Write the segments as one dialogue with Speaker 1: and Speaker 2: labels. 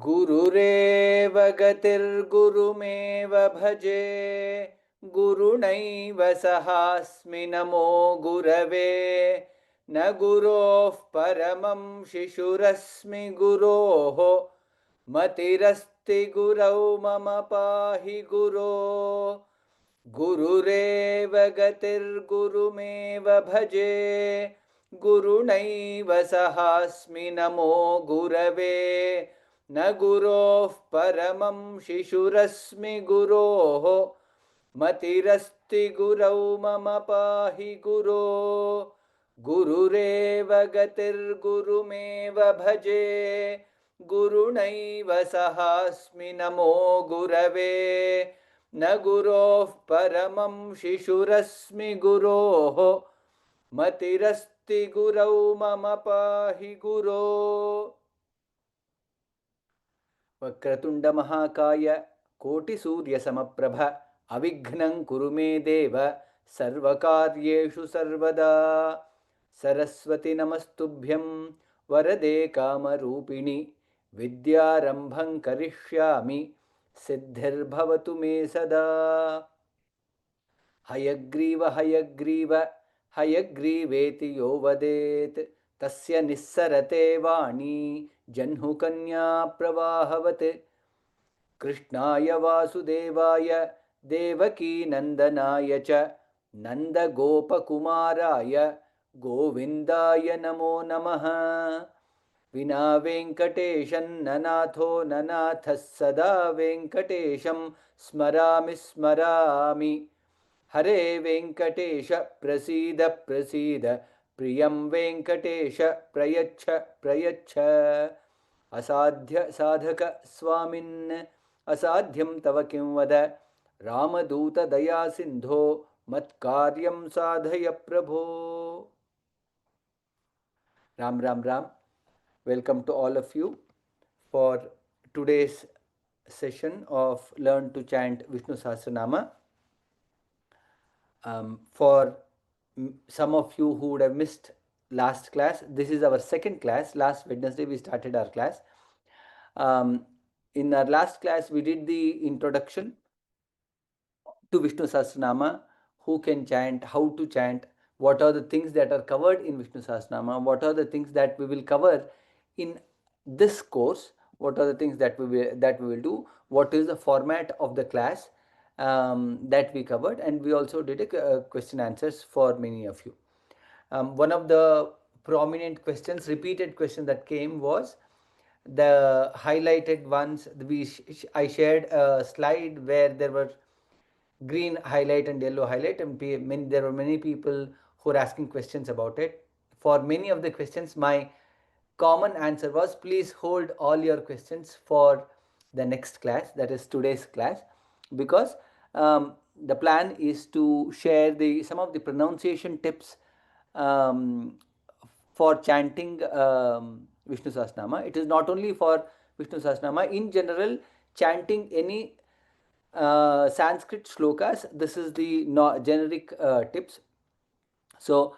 Speaker 1: गुरुरेव गतिर्गुरुमेव भजे गुरुणैव सहास्मि नमो गुरवे न गुरोः परमं शिशुरस्मि गुरोः मतिरस्ति गुरौ मम पाहि गुरो गुरुरेव गतिर्गुरुमेव भजे गुरुणैव सहास्मि नमो गुरवे न गुरोः परमं शिशुरस्मि गुरोः मतिरस्ति गुरौ मम पाहि गुरो गुरुरेव गतिर्गुरुमेव भजे गुरुणैव सहास्मि नमो गुरवे न गुरोः परमं शिशुरस्मि गुरोः मतिरस्ति गुरौ मम पाहि गुरो वक्रतुंड महाकाय कोटिसूर्य समप्रभ अविघ्नं कुरु मे देव सर्वकार्येषु सर्वदा सरस्वती नमस्तुभ्यं वरदे कामरूपिणि विद्यारम्भं करिष्यामि सिद्धिर्भवतु मे सदा हयग्रीव हयग्रीव हयग्रीवेति यो वदेत् तस्य निस्सरते वाणी जह्नुकन्या प्रवाहवत् कृष्णाय वासुदेवाय देवकी नंदनाय च नन्दगोपकुमाराय गोविन्दाय नमो नमः विना वेङ्कटेशं ननाथो ननाथः सदा वेङ्कटेशं स्मरामि स्मरामि हरे वेङ्कटेश प्रसीद प्रसीद प्रियं वेङ्कटेश प्रयच्छ प्रयच्छ असाध्य साधक स्वामिन् असाध्यं तव किं वद रामदूत दया सिन्धो मत्कार्यं साधय प्रभो Ram Ram Ram. Welcome to all of you for today's session of Learn to Chant Vishnu Sahasranama. For some of you who would have missed last class, this is our second class. Last Wednesday we started our class. In our last class we did the introduction to Vishnu Sahasranama, who can chant, how to chant, what are the things that are covered in Vishnu Sahasranama, what are the things that we will cover in this course, what are the things that we will do, what is the format of the class that we covered, and we also did a question answers for many of you. One of the prominent questions, repeated question that came was the highlighted ones. I shared a slide where there were green highlight and yellow highlight, and there were many people who were asking questions about it. For many of the questions, my common answer was, please hold all your questions for the next class, that is today's class, because the plan is to share some of the pronunciation tips for chanting Vishnu Sahasranama. It is not only for Vishnu Sahasranama, in general, chanting any Sanskrit shlokas. This is the generic tips. So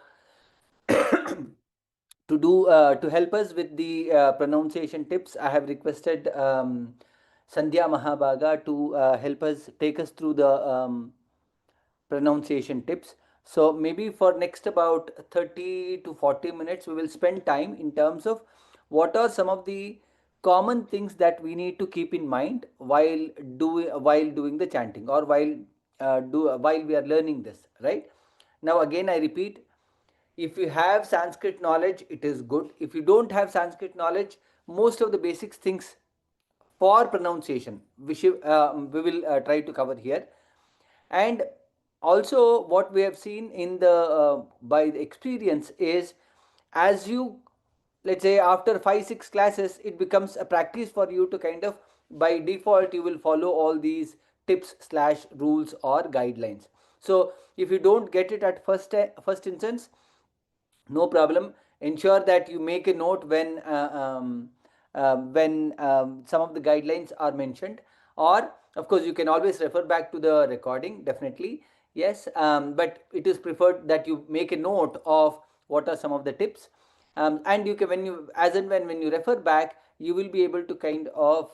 Speaker 1: to help us with the pronunciation tips, I have requested Sandhya Mahabhaga to help us, take us through the pronunciation tips. So maybe for next about 30 to 40 minutes, we will spend time in terms of what are some of the common things that we need to keep in mind while doing the chanting, or while we are learning this, right? Now again I repeat, if you have Sanskrit knowledge, it is good. If you don't have Sanskrit knowledge, most of the basic things for pronunciation we will try to cover here. And also what we have seen in the by the experience is, as you, let's say after 5-6 classes, it becomes a practice for you to kind of, by default you will follow all these tips slash rules or guidelines. So if you don't get it at first instance, no problem. Ensure that you make a note when some of the guidelines are mentioned, or of course you can always refer back to the recording, definitely, yes, but it is preferred that you make a note of what are some of the tips. And you can, when you, as and when you refer back, you will be able to kind of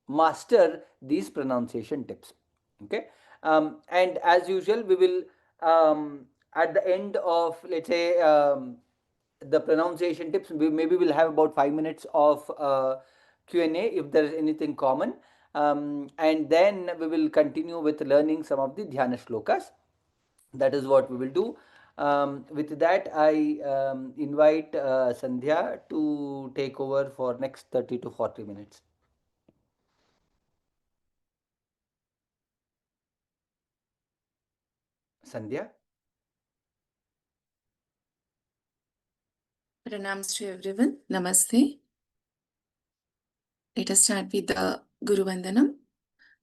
Speaker 1: master these pronunciation tips. Okay. And as usual, we will, at the end of, let's say, the pronunciation tips, we maybe we'll have about 5 minutes of Q&A if there is anything common, and then we will continue with learning some of the Dhyana Shlokas. That is what we will do. With that, I invite Sandhya to take over for next 30 to 40 minutes. Sandhya?
Speaker 2: Pranams to everyone. Namaste. Let us start with the Guru Vandanam.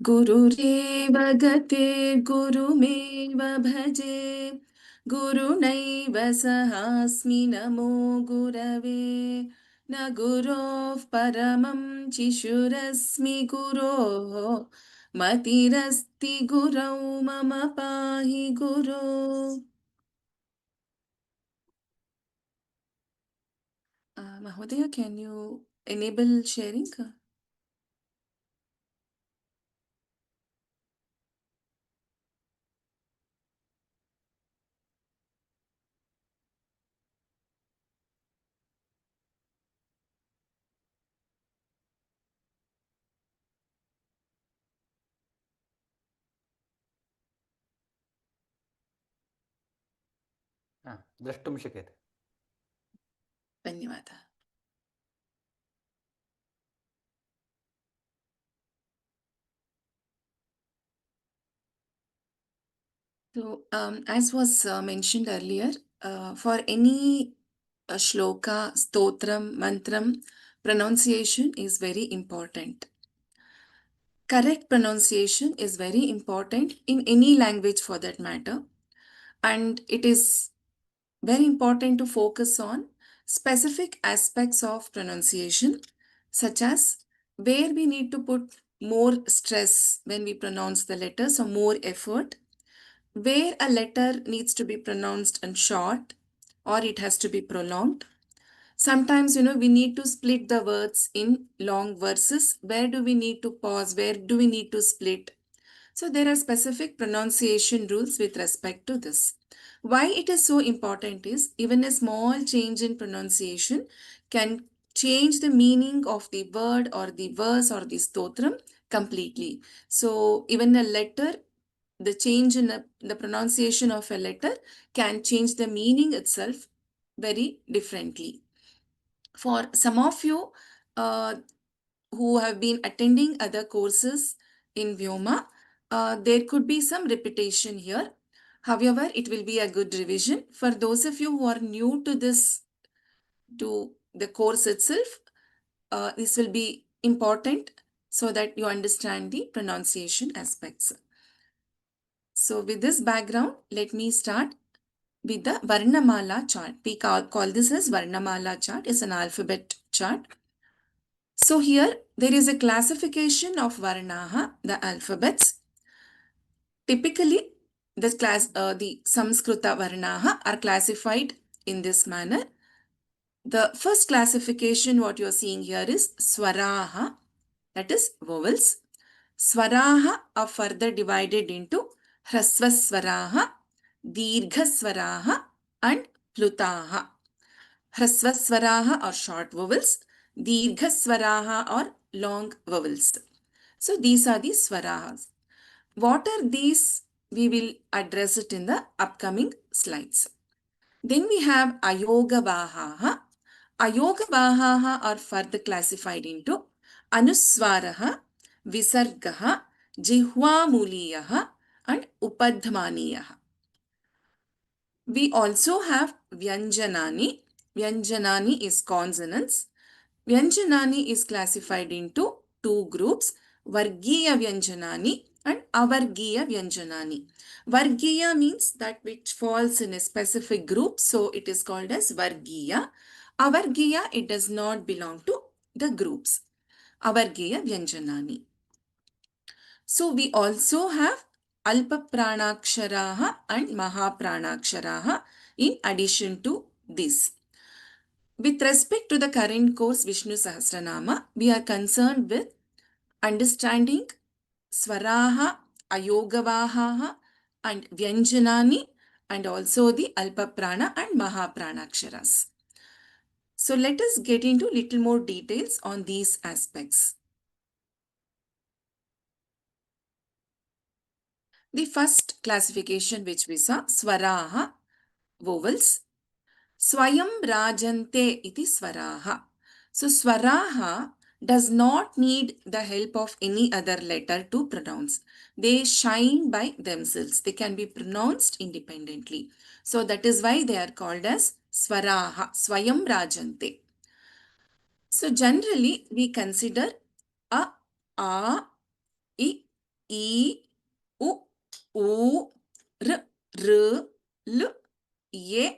Speaker 2: Gurureva gatir gurumeva bhaje gurunaiva sahasmi namo gurave na gurov paramam chishurasmi guroh matirasti gurau mama pahi guru. Mahodaya, can you enable sharing?
Speaker 1: द्रष्टुं शक्यते.
Speaker 2: धन्यवादः. So, as was mentioned earlier, for any shloka, stotram, mantram, pronunciation is very important. Correct pronunciation is very important in any language for that matter. And it is very important to focus on specific aspects of pronunciation, such as where we need to put more stress when we pronounce the letters or more effort, where a letter needs to be pronounced and short or it has to be prolonged. Sometimes, we need to split the words in long verses. Where do we need to pause? Where do we need to split? So there are specific pronunciation rules with respect to this. Why it is so important is even a small change in pronunciation can change the meaning of the word or the verse or the stotram completely. So even a letter, the change in the pronunciation of a letter can change the meaning itself very differently. For some of you who have been attending other courses in Vyoma, there could be some repetition here. However, it will be a good revision. For those of you who are new to the course itself, this will be important so that you understand the pronunciation aspects. So with this background, let me start with the Varnamala chart. We call this as Varnamala chart. It's an alphabet chart. So here there is a classification of Varnaha, the alphabets. Typically, the Samskrita Varnaha are classified in this manner. The first classification what you are seeing here is Swaraha, that is vowels. Swaraha are further divided into Hrasvaswaraha, Dirghaswaraha and Plutaha. Hrasvaswaraha are short vowels, Dirghaswaraha are long vowels. So these are the Swarahas. What are these? We will address it in the upcoming slides. Then we have Ayogavahaha. Ayogavahaha are further classified into Anusvāraḥ, Visargaḥ, Jihvamuliyaha and Upadhamaniyaha. We also have Vyañjanani. Vyañjanani is consonants. Vyañjanani is classified into two groups, Vargiya Vyañjanani and Avargiya Vyañjanani. Vargiya means that which falls in a specific group, so it is called as Vargiya. Avargiya, it does not belong to the groups. Avargiya Vyañjanani. So we also have Alpaprāṇakṣarāḥ and Mahāprāṇakṣarāḥ in addition to this. With respect to the current course Vishnu Sahasranama, we are concerned with understanding Svaraha, Ayogavaha and Vyañjanani and also the Alpaprāṇa and Mahāprāṇa aksharas. So let us get into little more details on these aspects. The first classification which we saw, Svaraha, vowels. Swayam rajante iti swaraha. So swaraha does not need the help of any other letter to pronounce. They shine by themselves. They can be pronounced independently. So that is why they are called as swaraha, swayam rajante. So generally we consider a, I, u, r, l, e,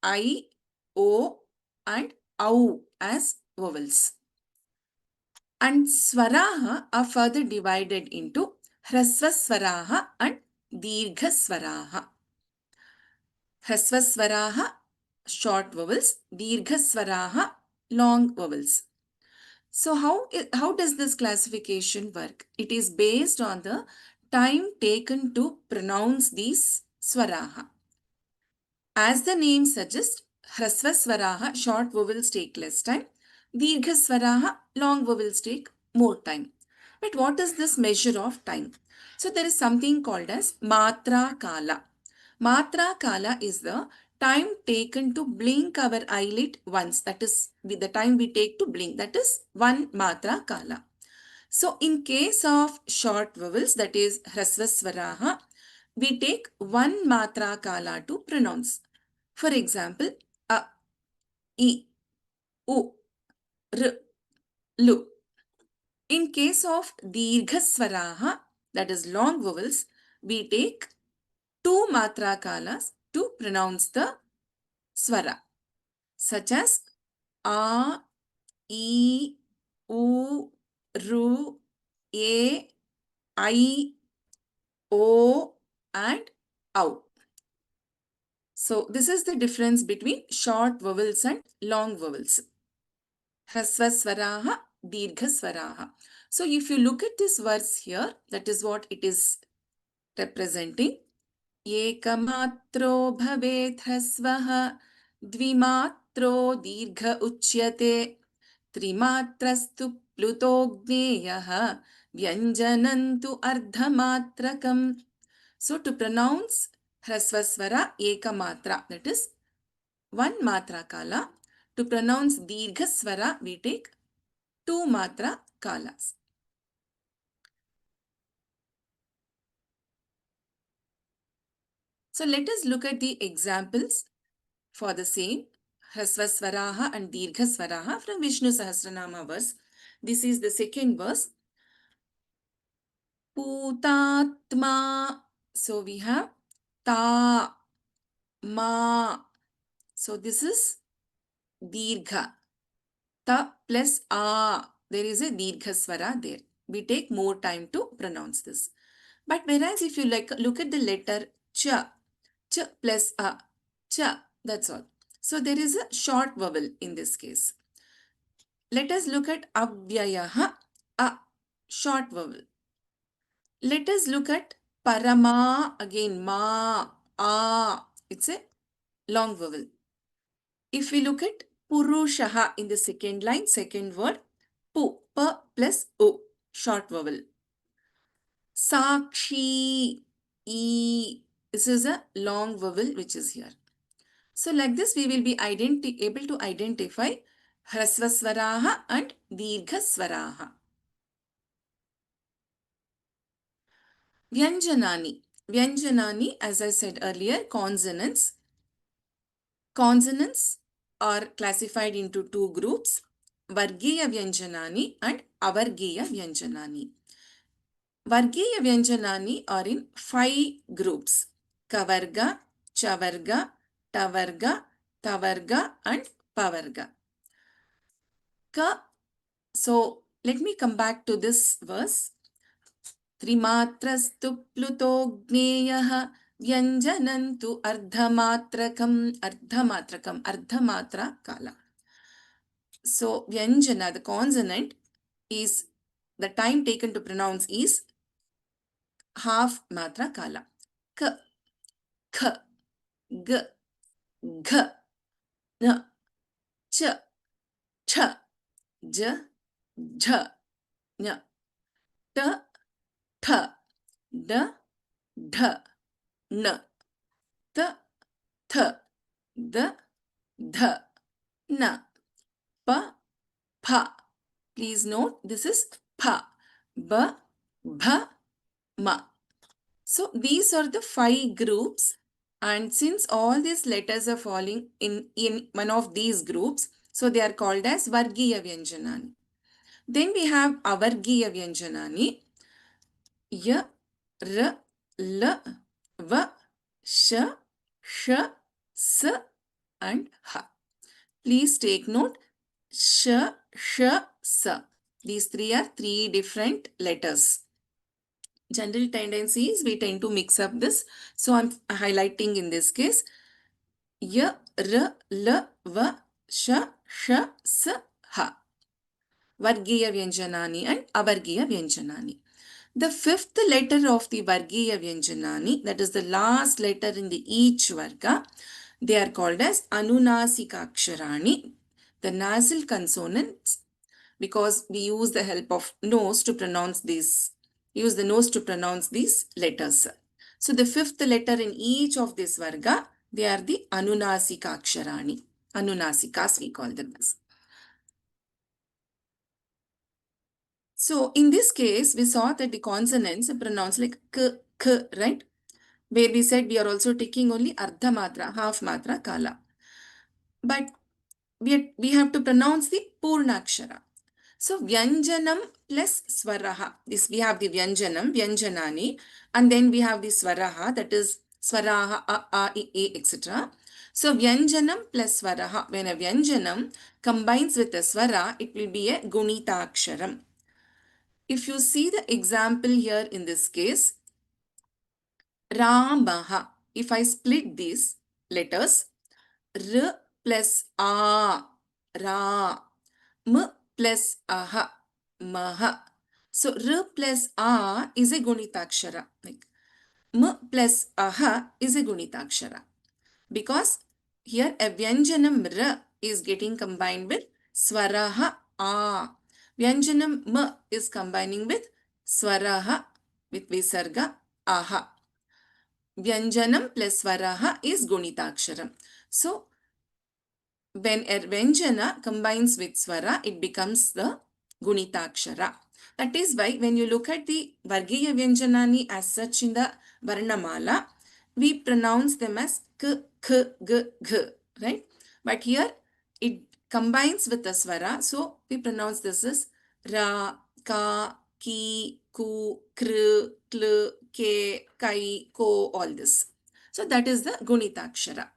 Speaker 2: I, O and au as vowels. And swaraha are further divided into hrasva swaraha and dirgha swaraha. Hrasva swaraha, short vowels, dirgha swaraha, long vowels. So how does this classification work? It is based on the time taken to pronounce these swaraha. As the name suggests, hrasva swaraha, short vowels take less time. Dirgha swaraha, long vowels take more time. But what is this measure of time? So there is something called as matra kala. Matra kala is the time taken to blink our eyelid once. That is the time we take to blink. That is one matra kala. So in case of short vowels, that is hrasva swaraha, we take one matra kala to pronounce. For example, a, I, U, R, Lu. In case of dirgha swaraha, that is long vowels, we take two matra kalas to pronounce the swara, such as a, I, U, Ru, E, I, O and Au. So this is the difference between short vowels and long vowels. Hrasva swaraha, dirgha swaraha. So if you look at this verse here, that is what it is representing. Ekamatro bhavet hrasvaha, dvimatro dirgha uchyate, trimatrastu plutogneyaha, vyanjanantu ardhamatrakam. So to pronounce hrasva swara ekamatra, that is one matra kala. To pronounce dirgha swara, we take two matra kalas. So let us look at the examples for the same hrasva swaraha and dirgha swaraha from Vishnu Sahasranama verse. This is the second verse. Putatma. So we have ta, ma. So this is dirgha. Ta plus a. There is a dirgha swara there. We take more time to pronounce this. But whereas if you look at the letter cha, ch plus a, cha, that's all. So there is a short vowel in this case. Let us look at avyayaha, a, short vowel. Let us look at parama, again ma, a, it's a long vowel. If we look at purushaha in the second line, second word, pu, pa plus u, short vowel. Sakshi, e, this is a long vowel which is here. So like this we will be able to identify hrasva swaraha and dirgha swaraha. Vyañjanani. Vyañjanani, as I said earlier, consonants. Consonants are classified into two groups, Vargiya Vyañjanani and Avargiya Vyañjanani. Vargiya Vyañjanani are in 5 groups, Kavarga, Chavarga, Tavarga, Tavarga and Pavarga. So let me come back to this verse. Trimatrastu plutogneyaha vyanjanantu ardhamatrakam, ardhamatra kala. So Vyañjana, the consonant, is the time taken to pronounce is half matra kala. K, k, g, g, n, ch, ch, j, jh, n, t, th, d, dh, n, t, th, d, dh, n, p, pa. Please note this is pa, b, bh, ma. So these are the 5 groups, and since all these letters are falling in one of these groups, so they are called as Vargiya Vyanjanani. Then we have Avargiya Vyanjanani. Y, R, L, V, Sh, Sh, S and H. Please take note, Sh, Sh, S. These 3 are 3 different letters. General tendency is we tend to mix up this. So I'm highlighting in this case Y, R, L, V, Sh, Sh, S, H. Vargiya Vyanjanani and Avargiya Vyanjanani. The 5th letter of the Vargiya Vyanjanani, that is the last letter in the each Varga, they are called as Anunāsikāḥ, the nasal consonants, because we use the help of nose to pronounce these, use the nose to pronounce these letters. So the 5th letter in each of this Varga, they are the Anunāsikāḥ. Anunāsikas we call them as. So in this case, we saw that the consonants are pronounced like k, k, right? Where we said we are also taking only ardha matra, half matra kala. But we have to pronounce the purnakshara. So Vyañjanam plus Svaraha. This we have the Vyañjanam, Vyanjanani, and then we have the Svaraha, that is Svaraha, a, e, etc. So Vyañjanam plus Svaraha. When a Vyañjanam combines with a Svara, it will be a Gunitaksharam. If you see the example here in this case, Ramaha. If I split these letters, R plus A, Ra, M plus Aha, Maha. So R plus A is a Gunitakshara. Like M plus Aha is a Gunitakshara. Because here a Vyanjanam R is getting combined with Swaraha A. Vyanjanam M is combining with Swaraha with Visarga Aha. Vyanjanam plus Swaraha is Gunitaksharam. So when a Vyanjana combines with Swara, it becomes the Gunitakshara. That is why when you look at the Vargiya Vyanjanani as such in the Varnamala, we pronounce them as K, K, G, G, right? But here it combines with the Swara, so we pronounce this as Ra, Ka, Ki, Ku, Kr, Kl, Ke, Kai, Ko, all this. So that is the Gunitakshara.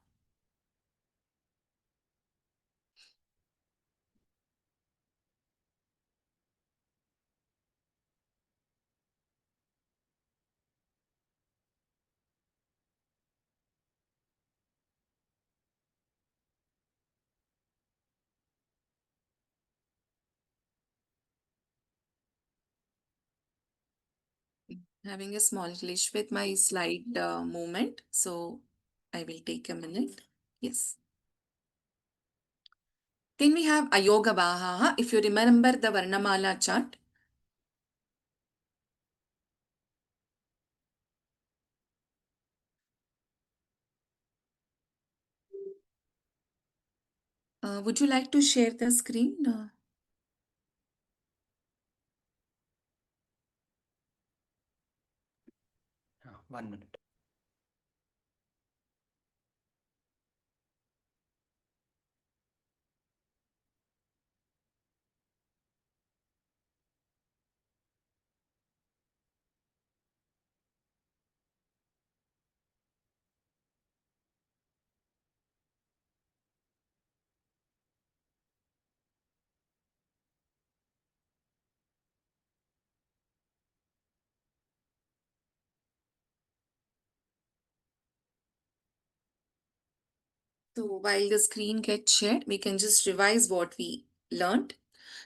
Speaker 2: Having a small glitch with my slide movement, so I will take a minute. Yes. Then we have Ayoga Vahaha. If you remember the Varnamala chart, would you like to share the screen?
Speaker 1: 1 minute.
Speaker 2: So while the screen gets shared, we can just revise what we learned.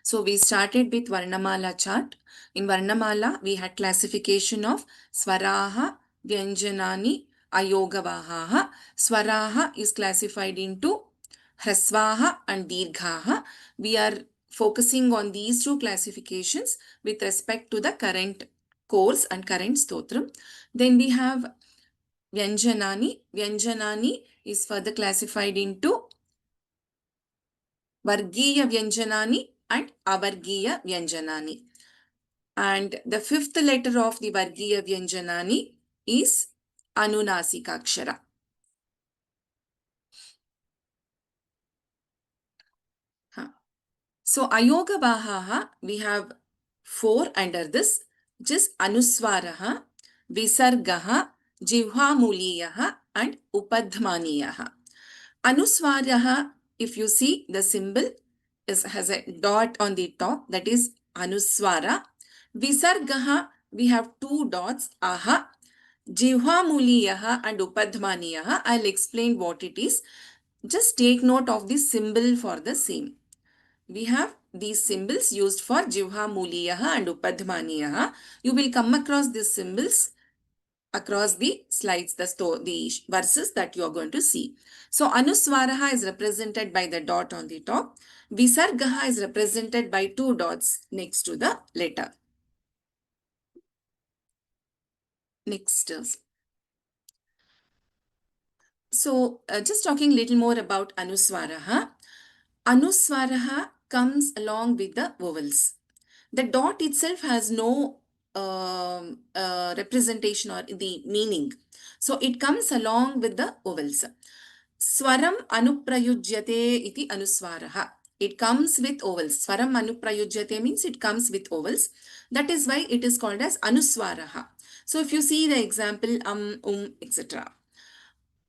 Speaker 2: So we started with Varnamala chart. In Varnamala, we had classification of Svaraha, Vyañjanani, Ayogavahaha. Svaraha is classified into Hrasvaha and Dirghaha. We are focusing on these two classifications with respect to the current course and current stotram. Then we have Vyañjanani. Vyañjanani is further classified into Vargiya Vyañjanani and Avargiya Vyañjanani. And the fifth letter of the Vargiya Vyañjanani is Anunāsikāḥ. So Ayogavahaha, we have 4 under this, which is Anusvāraḥ, Visargaḥ, Jivhamūliyaḥ and Upadhmaniyaḥ. Anusvāraḥ, if you see the symbol has a dot on the top, that is Anusvara. Visargaḥ, we have 2 dots, aha. Jivhamūliyaḥ and Upadhmaniyaḥ, I'll explain what it is. Just take note of the symbol for the same. We have these symbols used for Jivhamūliyaḥ and Upadhmaniyaḥ. You will come across these symbols across the slides, the verses that you are going to see. So Anusvāraḥ is represented by the dot on the top. Visargaḥ is represented by 2 dots next to the letter. Next. So just talking a little more about Anusvāraḥ. Anusvāraḥ comes along with the vowels. The dot itself has no representation or the meaning. So it comes along with the vowels. Swaram anuprayujyate iti Anusvāraḥ. It comes with vowels. Swaram anuprayujyate means it comes with vowels. That is why it is called as Anusvāraḥ. So if you see the example, etc.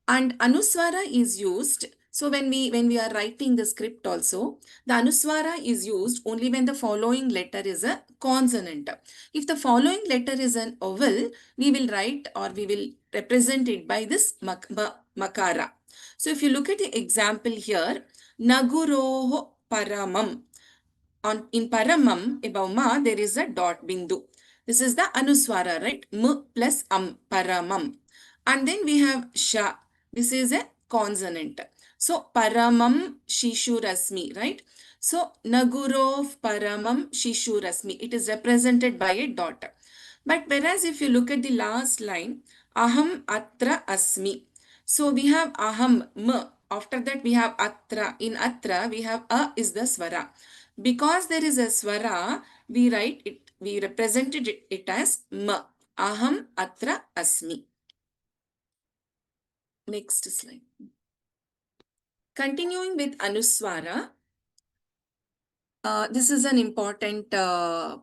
Speaker 2: And Anusvara is used. So when we are writing the script also, the Anusvara is used only when the following letter is a consonant. If the following letter is an vowel, we will write or we will represent it by this makara. So if you look at the example here, Naguroho paramam. In paramam, above ma, there is a dot bindu. This is the Anusvara, right? M plus paramam. And then we have sha. This is a consonant. So paramam shishurasmi, right? So nagurov paramam shishurasmi. It is represented by a dot. But whereas if you look at the last line, aham atra asmi. So we have aham, m. After that we have atra. In atra we have a is the swara. Because there is a swara, we write it, we represented it as ma. Aham atra asmi. Next slide. Continuing with Anusvara, this is an important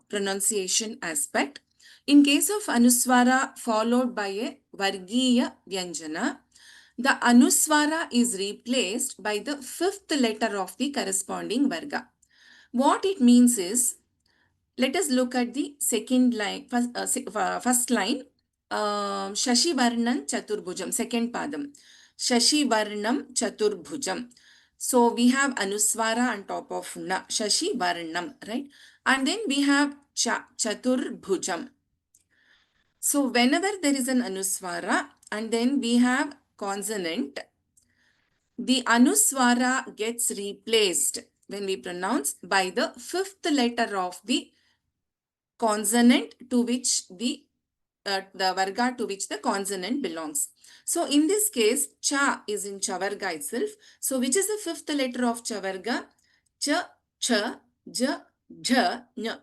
Speaker 2: pronunciation aspect. In case of Anusvara followed by a Vargiya Vyañjana, the Anusvara is replaced by the 5th letter of the corresponding Varga. What it means is, let us look at the second line, first line, Shashi Varnam Chaturbhujam, second padam. Shashi Varnam Chaturbhujam. So we have Anusvara on top of na, Shashi Varnam, right? And then we have Chaturbhujam. So whenever there is an Anusvara and then we have consonant, the Anusvara gets replaced when we pronounce by the 5th letter of the consonant to which the varga to which the consonant belongs. So in this case, cha is in chavarga itself. So which is the 5th letter of chavarga? Cha, cha, ja, jha, nya.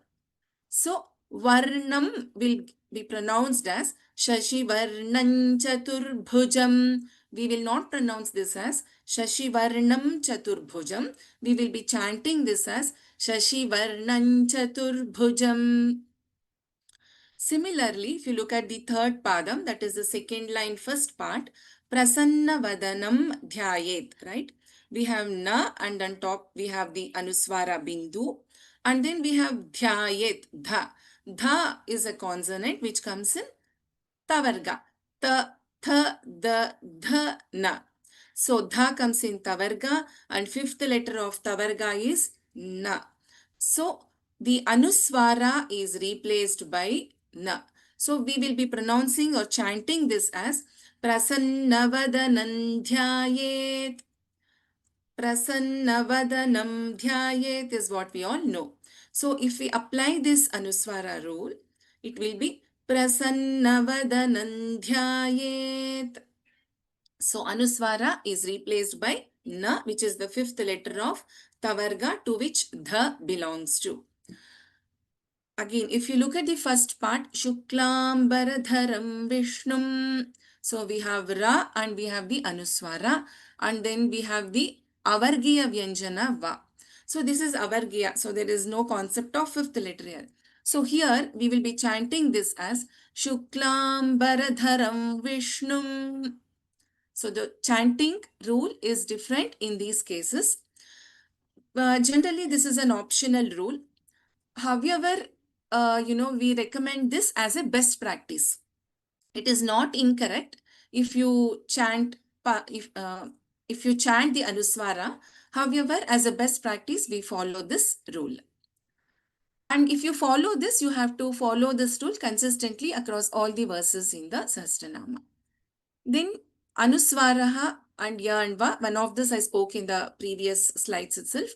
Speaker 2: So varnam will be pronounced as Shashi Varnam Chaturbhujam. We will not pronounce this as Shashi Varnam Chaturbhujam. We will be chanting this as Shashi Varnam Chaturbhujam. Similarly, if you look at the 3rd padam, that is the second line, first part, Prasanna Vadanam Dhyayet, right? We have na and on top we have the Anusvara bindu. And then we have Dhyayet, dha. Dha is a consonant which comes in tavarga. Ta, tha, da, dha, na. So dha comes in tavarga and 5th letter of tavarga is na. So the Anusvara is replaced by na. So we will be pronouncing or chanting this as Prasannavadanam dhyayet. Prasannavadanam dhyayet is what we all know. So if we apply this Anusvara rule, it will be Prasannavadanam dhyayet. So Anusvara is replaced by na, which is the fifth letter of Tavarga, to which the belongs to. Again, if you look at the first part, Shuklambaradharam Vishnum. So we have Ra and we have the Anusvara, and then we have the Avargiya Vyañjana Va. So this is Avargiya. So there is no concept of fifth letter here. So here we will be chanting this as Shuklambaradharam Vishnum. So the chanting rule is different in these cases. Generally, this is an optional rule. However, we recommend this as a best practice. It is not incorrect if you chant if you chant the Anusvara. However, as a best practice, we follow this rule. And if you follow this, you have to follow this rule consistently across all the verses in the Sahasranama. Then Anusvaraḥ and Ya and Va, one of this I spoke in the previous slides itself.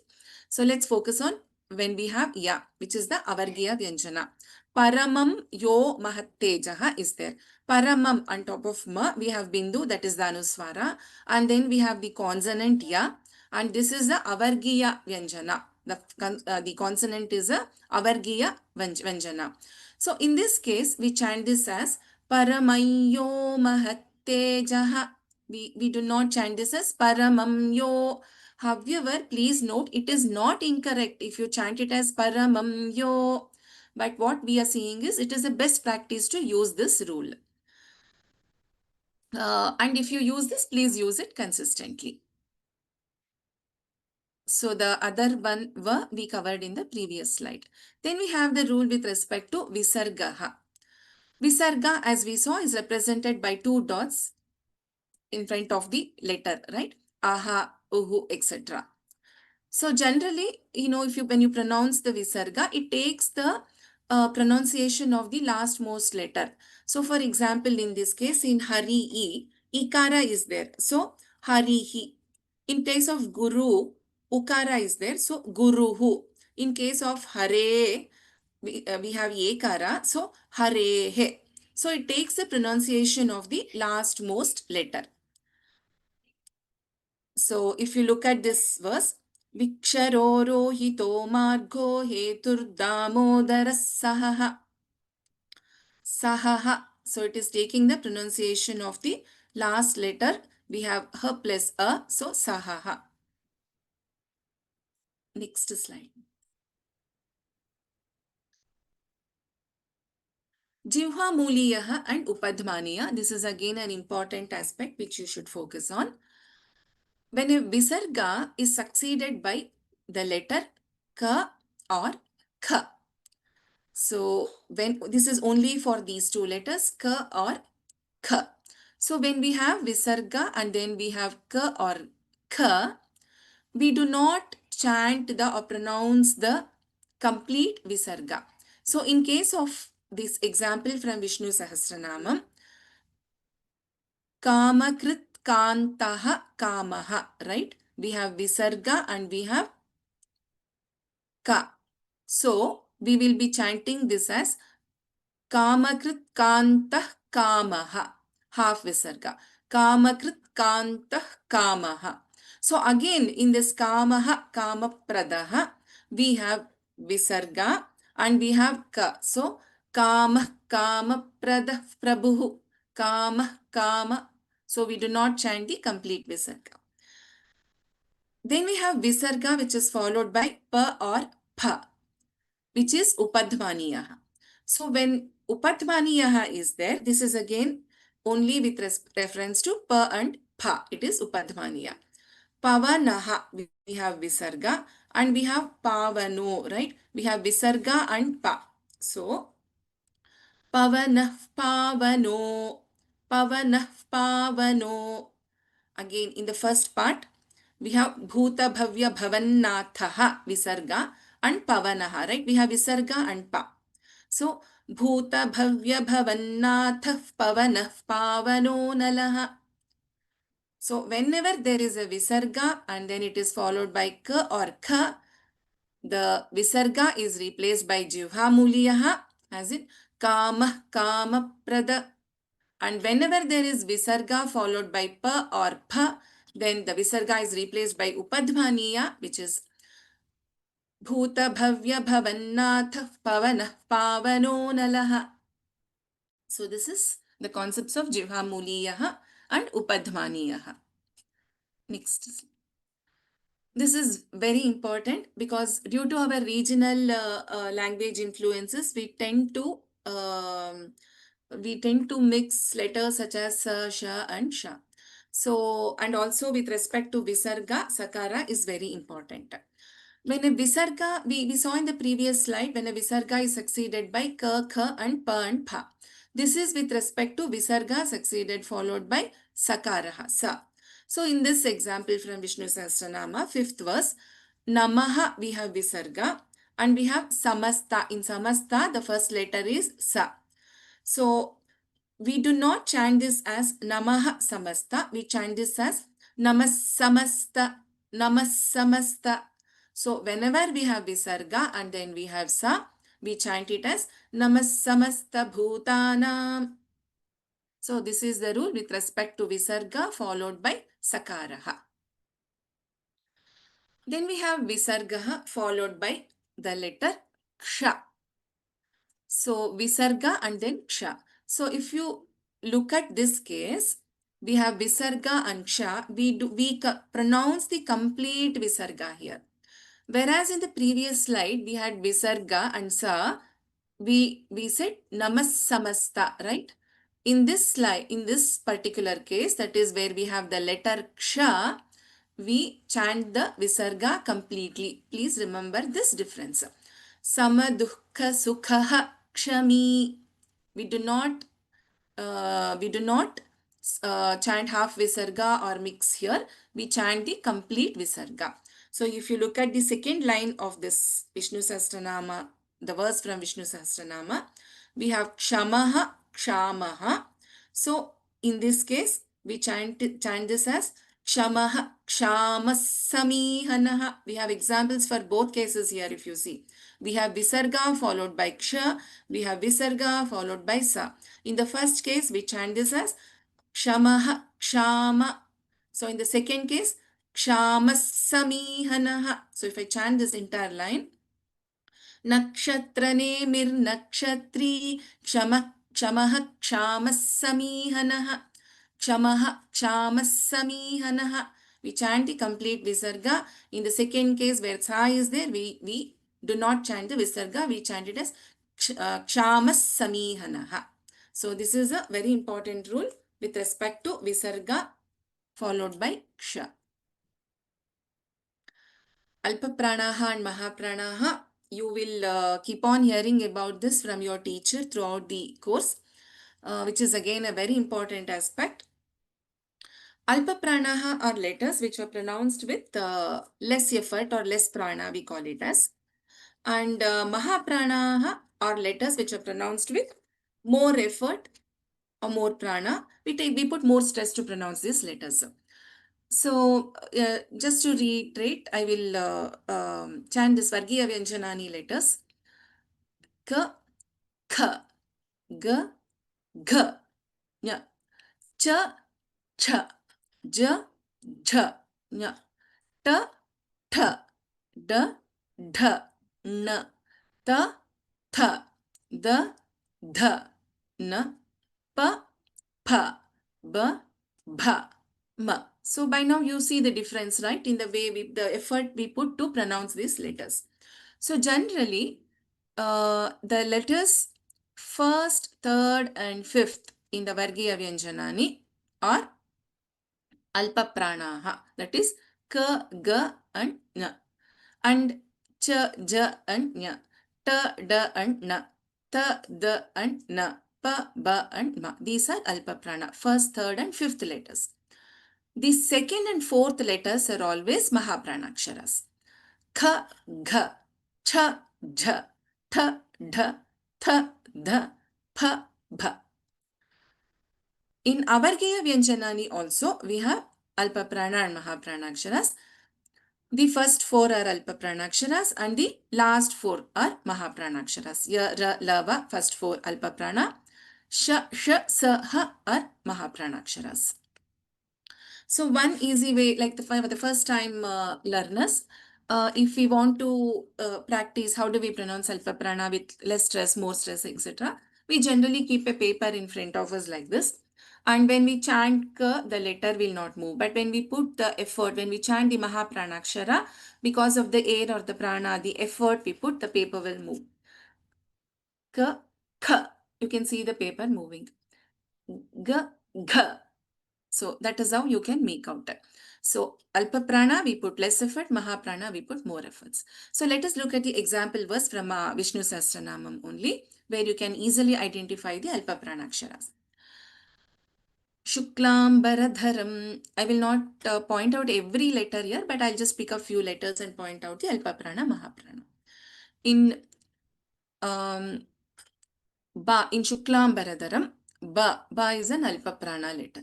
Speaker 2: So let's focus on when we have Ya, which is the Avargiya Vyanjana. Paramam yo mahattejaha is there. Paramam on top of Ma, we have Bindu, that is the Anusvara. And then we have the consonant Ya. And this is the Avargiya Vyanjana. The consonant is a Avargiya Vyanjana. So in this case, we chant this as Paramayyo mahattejaha. We do not chant this as Paramamyo. However, please note, it is not incorrect if you chant it as Paramamyo. But what we are seeing is it is a best practice to use this rule. And if you use this, please use it consistently. So the other one were we covered in the previous slide. Then we have the rule with respect to Visargaḥ. Visarga, as we saw, is represented by two dots in front of the letter, right? Aha, uhu, etc. So generally, when you pronounce the Visarga, it takes the pronunciation of the last most letter. So for example, in this case, in Hari, Ikara is there. So Harihi. In case of Guru, Ukara is there. So Guruhu. In case of Hare, we have Ekara. So Harehe. So it takes the pronunciation of the last most letter. So if you look at this verse, Viksharo hito margo hetur damodara sahaha. Sahaha. So it is taking the pronunciation of the last letter. We have ha plus a. So sahaha. Next slide. Jivha Muliyaha and Upadhmaniya. This is again an important aspect which you should focus on. When a Visarga is succeeded by the letter Ka or Kha. So when this is only for these two letters, Ka or Kha. So when we have Visarga and then we have Ka or Kha, we do not chant or pronounce the complete Visarga. So in case of this example from Vishnu Sahasranama, Kamakrit Kantaha Kamaha, right? We have Visarga and we have Ka. So we will be chanting this as Kamakrit Kantah Kamaha. Half Visarga. Kamakrit Kantah Kamaha. So again in this Kamaha, Kamapradaha, we have Visarga and we have Ka. So Kama, Kamapradah Prabhu. Kama, Kama. So we do not chant the complete Visarga. Then we have Visarga which is followed by Pa or Pa, which is Upadhmaniyaha. So when Upadhmaniyaha is there, this is again only with reference to Pa and Pa. It is Upadhmaniya. Pavanaha, we have Visarga and we have Pavano, right? We have Visarga and Pa. So Pavanah Pavano, Pavanah Pavano. Again in the first part, We have bhuta bhavya bhavannathaha visarga and pavanaha, right? We have visarga and pa. So bhuta bhavya bhavannathah pavanah pavano nalaha. So whenever there is a visarga and then it is followed by ka or kha, the visarga is replaced by jivha muliyaha, as in kama kama prada. And whenever there is visarga followed by pa or pha, then the visarga is replaced by upadhvaniya, which is bhuta bhavya bhavannatha pavanah pavano nalaha. So this is the concepts of jivha muliyaha and upadhvaniyaha. Next. This is very important because due to our regional language influences, we tend to mix letters such as sha and sha. So, and also with respect to visarga, sakara is very important. When a visarga, we saw in the previous slide, when a visarga is succeeded by ka, kha and pa and pha. This is with respect to visarga succeeded followed by sakaraha, sa. So in this example from Vishnu Sahasranama, 5th verse, namaha, we have visarga and we have samasta. In samasta, the first letter is sa. So we do not chant this as namaha samasta. We chant this as namasamasta, namasamasta. So whenever we have visarga and then we have sa, we chant it as namasamasta bhutanam. So this is the rule with respect to visarga followed by sakaraha. Then we have visarga followed by the letter ksha. So visarga and then ksha. So if you look at this case, we have visarga and ksha. We pronounce the complete visarga here. Whereas in the previous slide, we had visarga and sa. We said namasamasta, right? In this slide, in this particular case, that is where we have the letter ksha, we chant the visarga completely. Please remember this difference. Samadukha sukha kshami. We do not chant half visarga or mix here. We chant the complete visarga. So if you look at the second line of this Vishnu Sahasranama, the verse from Vishnu Sahasranama, we have kshamaha, kshamaha. So in this case, we chant this as kshamaha, kshamassamihanaha. We have examples for both cases here if you see. We have visarga followed by ksha. We have visarga followed by sa. In the first case, we chant this as kshamaha, kshama. So in the second case, kshamassamihanaha. So if I chant this entire line, nakshatrane mir nakshatri kshama kshamaha kshamassamihanaha. Kshamaha kshamassamihanaha. We chant the complete visarga. In the second case where sa is there, we do not chant the visarga. We chant it as kshamassamihanaha. So this is a very important rule with respect to visarga followed by ksha. Alpaprāṇaha and Mahāprāṇaha, you will keep on hearing about this from your teacher throughout the course, which is again a very important aspect. Alpaprāṇaha are letters which were pronounced with less effort or less prana, we call it as. And Mahāprāṇaha are letters which are pronounced with more effort or more prana. We put more stress to pronounce these letters. So just to reiterate, I will chant this Vargiya Vyañjanani letters. K, K, G, G, Ñ, Ch, Ch, J, J, Ñ, T, Th, D, Dh, N, T, Th, D, Dh, N, P, P, B, Bh, M. So by now you see the difference, right? In the way the effort we put to pronounce these letters. So generally, the letters first, third and fifth in the Vargiya Vyañjanani are Alpaprāṇaha. That is K, G and Ñ. And Ch, J and Ñ. T, D and N. T, D and N. P, B and Ma. These are Alpaprāṇa. First, third and fifth letters. The second and fourth letters are always Mahāprāṇaksharas. Kha, gha, cha, jha, tha, dha, tha, dha, pha, bha. In Avargya Vyañjanani also, we have Alpaprāṇa and Mahāprāṇaksharas. The first four are Alpaprāṇaksharas and the last four are Mahāprāṇaksharas. Ya, ra, la, va, first four Alpaprāṇa. Sha, sha, sa, ha are Mahāprāṇaksharas. So one easy way, like the first time learners, if we want to practice how do we pronounce Alpaprāṇa with less stress, more stress, etc., we generally keep a paper in front of us like this. And when we chant ka, the letter will not move. But when we put the effort, when we chant the Mahāprāṇakshara, because of the air or the prana, the effort we put, the paper will move. Ka, kha, you can see the paper moving. Ga, gha. So that is how you can make out it. So Alpaprāṇa, we put less effort. Mahāprāṇa, we put more efforts. So let us look at the example verse from Vishnu Sahasranamam only, where you can easily identify the Alpaprāṇaksharas. Shuklambaradharam. I will not point out every letter here, but I'll just pick a few letters and point out the Alpaprāṇa Mahāprāṇa. In Shuklambaradharam, ba is an Alpaprāṇa letter.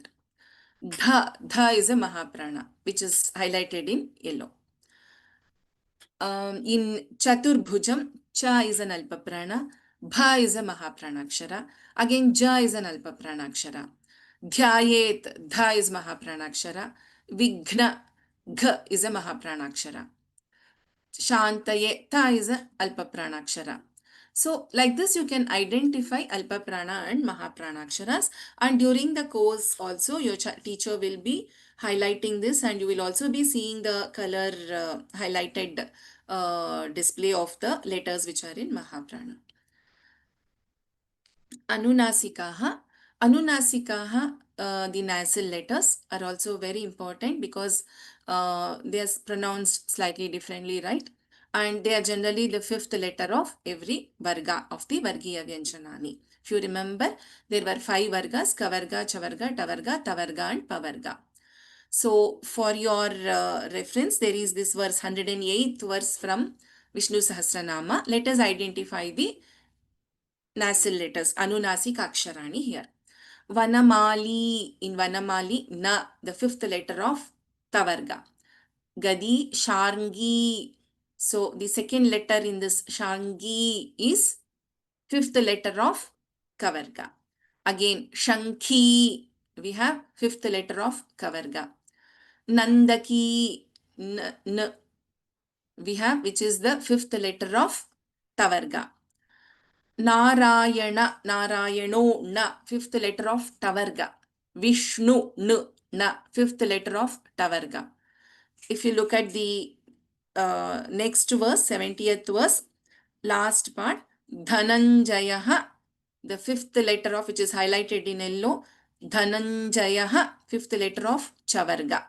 Speaker 2: Dha is a Mahāprāṇa, which is highlighted in yellow. In Chaturbhujam, cha is an Alpaprāṇa, bha is a Mahāprāṇakshara. Again, ja is an Alpaprāṇakshara. Dhyayet, dha is Mahāprāṇakshara. Vighna, gha is a Mahāprāṇakshara. Shantaye, ta is a Alpaprāṇakshara. So like this you can identify Alpaprāṇa and Mahāprāṇaksharas, and during the course also your teacher will be highlighting this, and you will also be seeing the color highlighted display of the letters which are in Mahāprāṇa. Anunāsikāḥ. Anunāsikāḥ, the nasal letters are also very important because they are pronounced slightly differently, right? And they are generally the fifth letter of every varga of the Vargiya Vyañjanani. If you remember, there were 5 vargas: Kavarga, Chavarga, Tavarga, Tavarga and Pavarga. So for your reference, there is this verse, 108th verse from Vishnu Sahasranama. Let us identify the nasal letters, Anunāsikāḥ here. Vanamali, in Vanamali, na, the fifth letter of Tavarga. Gadi, Sharngi. So the second letter in this Sharngi is fifth letter of Kavarga. Again, Shankhi, we have fifth letter of Kavarga. Nandaki, n, we have, which is the fifth letter of Tavarga. Narayana, Narayano, na, fifth letter of Tavarga. Vishnu, na, fifth letter of Tavarga. If you look at the next verse, 70th verse, last part, Dhananjayaha, the fifth letter of, which is highlighted in yellow, Dhananjayaha, fifth letter of Chavarga.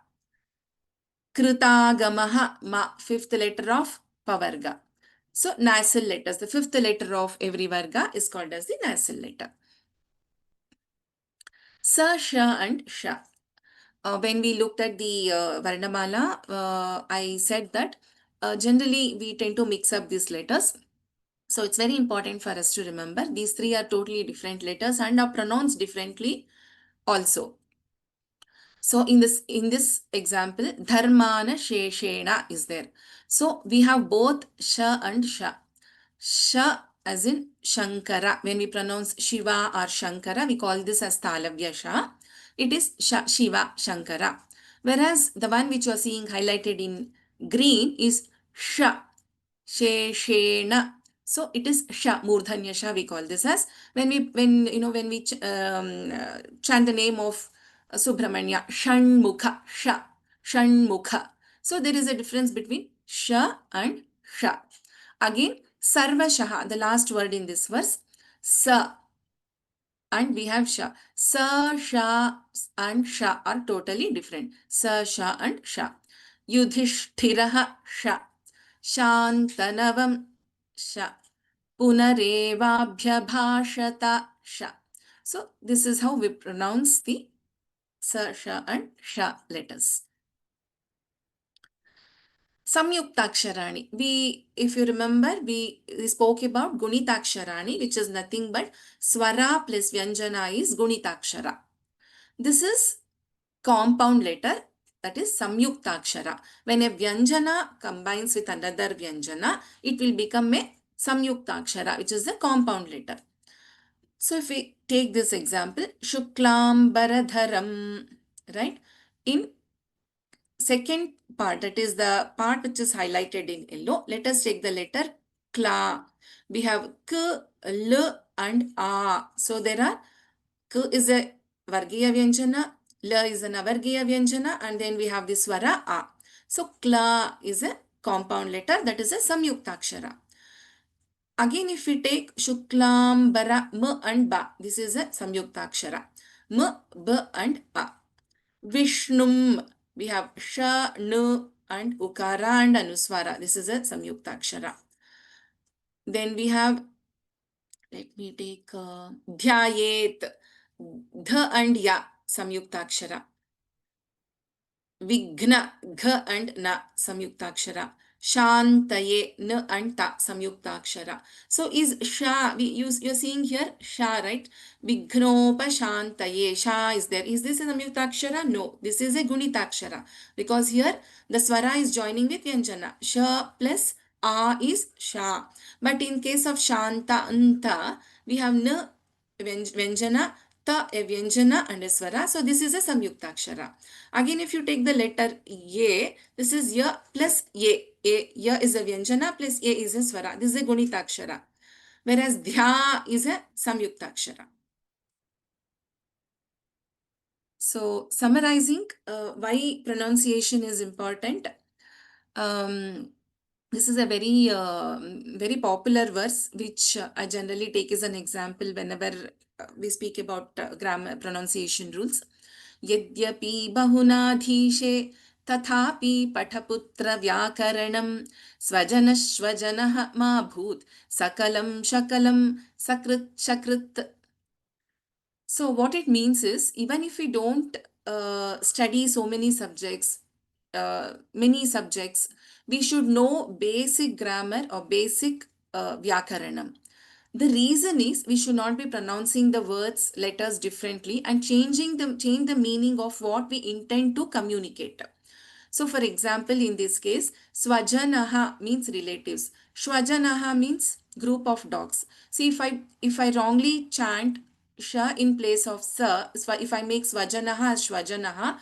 Speaker 2: Kritagamaha, ma, fifth letter of Pavarga. So nasal letters, the fifth letter of every varga is called as the nasal letter. Sa, sha and sha. When we looked at the Varnamala, I said that generally we tend to mix up these letters. So it's very important for us to remember these 3 are totally different letters and are pronounced differently also. So in this example, Dharmana Sheshena is there. So we have both sha and sha. Sha as in Shankara. When we pronounce Shiva or Shankara, we call this as Talavya Sha. It is Sha, Shiva, Shankara. Whereas the one which you are seeing highlighted in green is Sha, Sheshena. So it is Sha, Murdhanya Sha, we call this as. When we chant the name of Subramanya, Shanmukha, Sha, Shanmukha. So there is a difference between Sha and Sha. Again, Sarvashaha, the last word in this verse, Sa, and we have Sha. Sa, Sha and Sha are totally different. Sa, Sha and Sha. Yudhishthiraha, Sha. Shantanavam, Sha. Punarevabhyabhashata, Sha. So this is how we pronounce the sa, sha and sha letters. Saṃyuktākṣarāḥ. If you remember, we spoke about Gunitaksharani, which is nothing but Svara plus Vyañjana is Gunitaksharā. This is compound letter, that is Saṃyuktākṣarāḥ. When a Vyañjana combines with another Vyañjana, it will become a Saṃyuktākṣarāḥ, which is the compound letter. So if we take this example, Shuklambaradharam, right? In second part, that is the part which is highlighted in yellow, let us take the letter Kla. We have K, L and A. So there are K is a Vargiya Vyanjana, L is an Avargiya Vyanjana, and then we have the Swara A. So Kla is a compound letter, that is a Saṃyuktākṣara. Again, if we take Shuklam, Bara, M and Ba, this is a Saṃyuktākṣara. M, B and A. Vishnum, we have Sha, N and Ukara and Anusvāraḥ. This is a Saṃyuktākṣara. Then we have, let me take Dhyayet, Dha and Ya, Saṃyuktākṣara. Vighna, Gha and Na, Saṃyuktākṣara. Shantaye, N and Ta, Saṃyuktākṣara. So is Sha, you're seeing here Sha, right? Vighnopa Shantaye, Sha is there. Is this a Saṃyuktākṣara? No, this is a Gunitaksharā, because here the Swara is joining with Vyanjana. Sha plus A is Sha. But in case of Shanta, Anta, we have N Vyanjana, Ta a Vyanjana and a Swara. So this is a Saṃyuktākṣara. Again, if you take the letter Ye, this is Ya plus Ye. Ya is a Vyanjana plus Ye is a Swara. This is a Gunitaksharā. Whereas Dhya is a Saṃyuktākṣara. So summarizing why pronunciation is important. This is a very popular verse which I generally take as an example whenever we speak about grammar pronunciation rules. Yadyapi bahunadhishe tathapi pathaputra vyakaranam svajanah ma bhut sakalam shakalam sakrit shakrit. So what it means is, even if we don't study so many subjects, we should know basic grammar or basic vyakaranam. The reason is we should not be pronouncing the words, letters differently and change the meaning of what we intend to communicate. So for example, in this case, Svajanaha means relatives. Shvajanaha means group of dogs. See, if I wrongly chant Sha in place of Sa, if I make Svajanaha as Shvajanaha,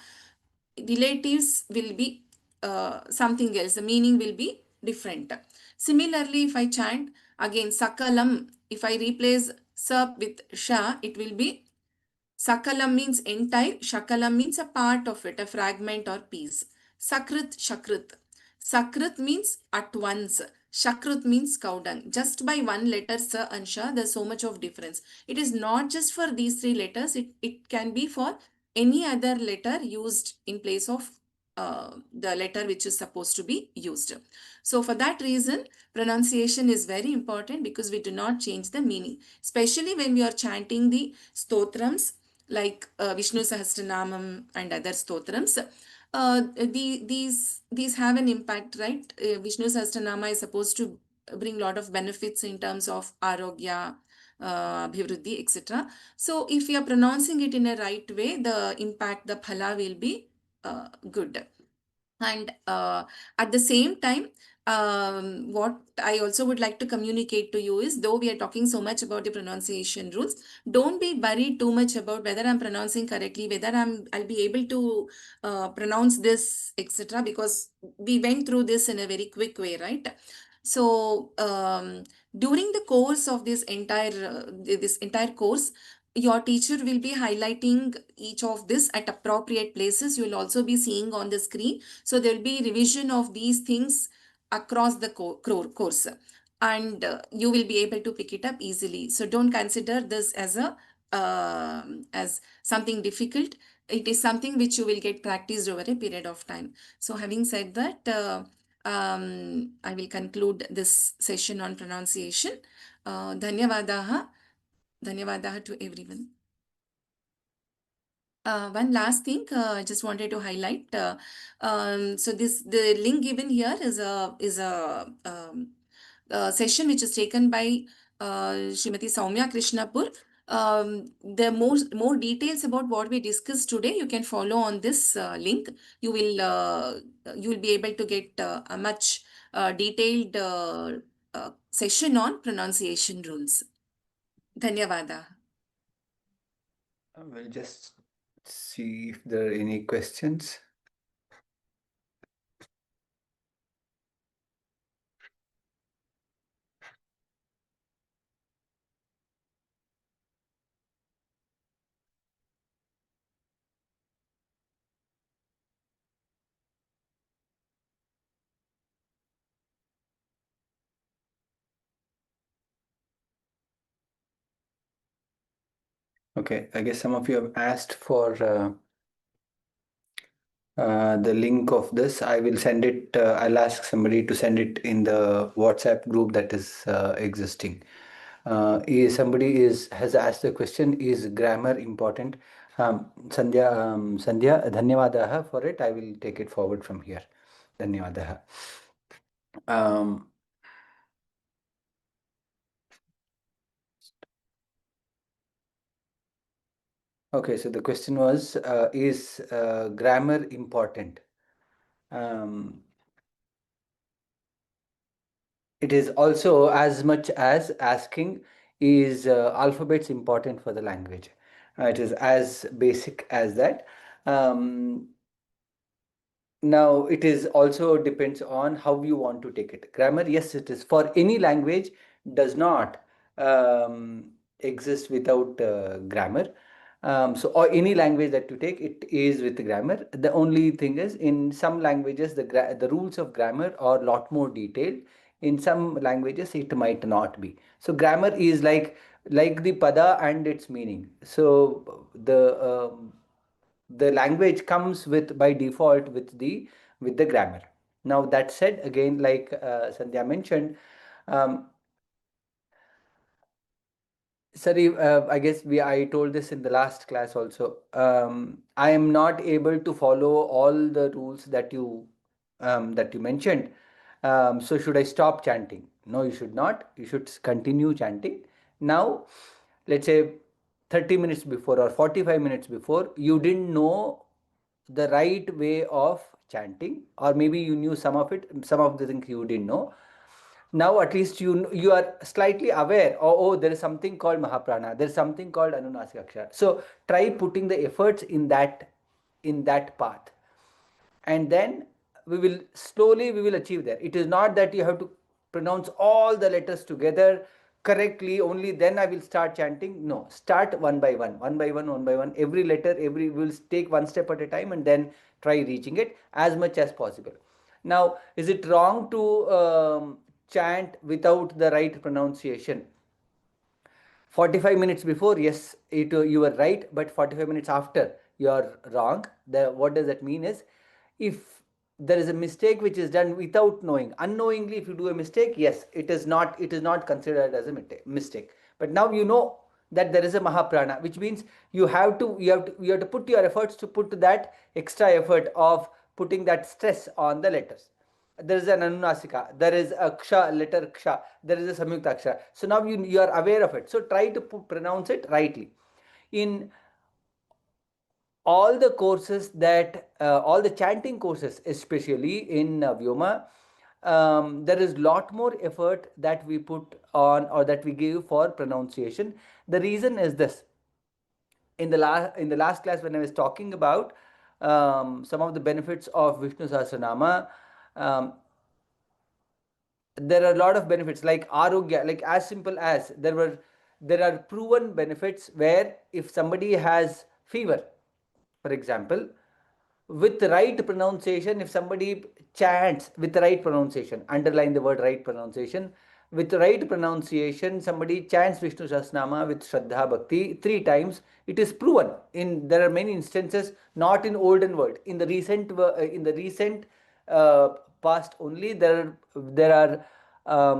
Speaker 2: relatives will be something else. The meaning will be different. Similarly, if I chant again Sakalam, if I replace Sa with Sha, it will be Sakalam means entire, Shakalam means a part of it, a fragment or piece. Sakrit, Shakrit. Sakrit means at once. Shakrit means cow dung. Just by one letter Sa and Sha, there's so much of difference. It is not just for these three letters. It can be for any other letter used in place of the letter which is supposed to be used. So for that reason, pronunciation is very important, because we do not change the meaning. Especially when we are chanting the stotrams like Vishnu Sahasranama and other stotrams. These have an impact, right? Vishnu Sahasranama is supposed to bring a lot of benefits in terms of arogya, bhivruddhi, etc. So if we are pronouncing it in a right way, the impact, the phala will be good. And at the same time, what I also would like to communicate to you is, though we are talking so much about the pronunciation rules, don't be worried too much about whether I'm pronouncing correctly, whether I'll be able to pronounce this, etc. Because we went through this in a very quick way, right? So during the course of this entire course, your teacher will be highlighting each of this at appropriate places. You will also be seeing on the screen. So there will be revision of these things across the course, and you will be able to pick it up easily. So don't consider this as something difficult. It is something which you will get practiced over a period of time. So having said that, I will conclude this session on pronunciation. Dhanyavadaha to everyone. One last thing I just wanted to highlight. So the link given here is a session which is taken by Srimati Saumya Krishnapur. The more details about what we discussed today, you can follow on this link. You will be able to get a much detailed session on pronunciation rules. Dhanyavada.
Speaker 1: We'll just see if there are any questions. Okay, I guess some of you have asked for the link of this. I will send it. I'll ask somebody to send it in the WhatsApp group that is existing. Somebody has asked the question: is grammar important? Sandhya, dhanyavadaha for it. I will take it forward from here. Dhanyavadaha. Okay, so the question was, is grammar important? It is also as much as asking, is alphabets important for the language? It is as basic as that. Now, it is also depends on how you want to take it. Grammar, yes, it is for any language, does not exist without grammar. Or any language that you take, it is with grammar. The only thing is, in some languages, the rules of grammar are a lot more detailed. In some languages, it might not be. So grammar is like the pada and its meaning. So the language comes with by default with the grammar. Now that said, again, like Sandhya mentioned, sorry, I guess I told this in the last class also. I am not able to follow all the rules that you mentioned. So should I stop chanting? No, you should not. You should continue chanting. Now, let's say 30 minutes before or 45 minutes before, you didn't know the right way of chanting, or maybe you knew some of it, some of the things you didn't know. Now at least you are slightly aware. Oh, there is something called Mahaprana, there is something called Anunāsikāḥ. So try putting the efforts in that path, and then we will achieve there. It is not that you have to pronounce all the letters together correctly, only then I will start chanting. No, start one by one, every letter, we'll take one step at a time, and then try reaching it as much as possible. Now, is it wrong to chant without the right pronunciation? 45 minutes before, yes, you were right, but 45 minutes after, you are wrong. What does that mean is, if there is a mistake which is done without knowing, unknowingly, if you do a mistake, yes, it is not considered as a mistake. But now you know that there is a Mahaprana, which means you have to put your efforts to put that extra effort of putting that stress on the letters. There is an Anunāsikāḥ, there is a ksha, letter ksha, there is a Saṃyuktākṣarāḥ. So now you are aware of it. So try to pronounce it rightly. In all the courses all the chanting courses, especially in Vyoma, there is lot more effort that we put on, or that we give for pronunciation. The reason is this: in the last class, when I was talking about some of the benefits of Vishnu Sahasranama, there are a lot of benefits like arogya, like as simple as there are proven benefits where if somebody has fever, for example, with the right pronunciation, if somebody chants with the right pronunciation, underline the word right pronunciation, with the right pronunciation, somebody chants Vishnu Sahasranama with Shraddha Bhakti 3 times, it is proven. There are many instances, not in olden world, in the recent past only, there are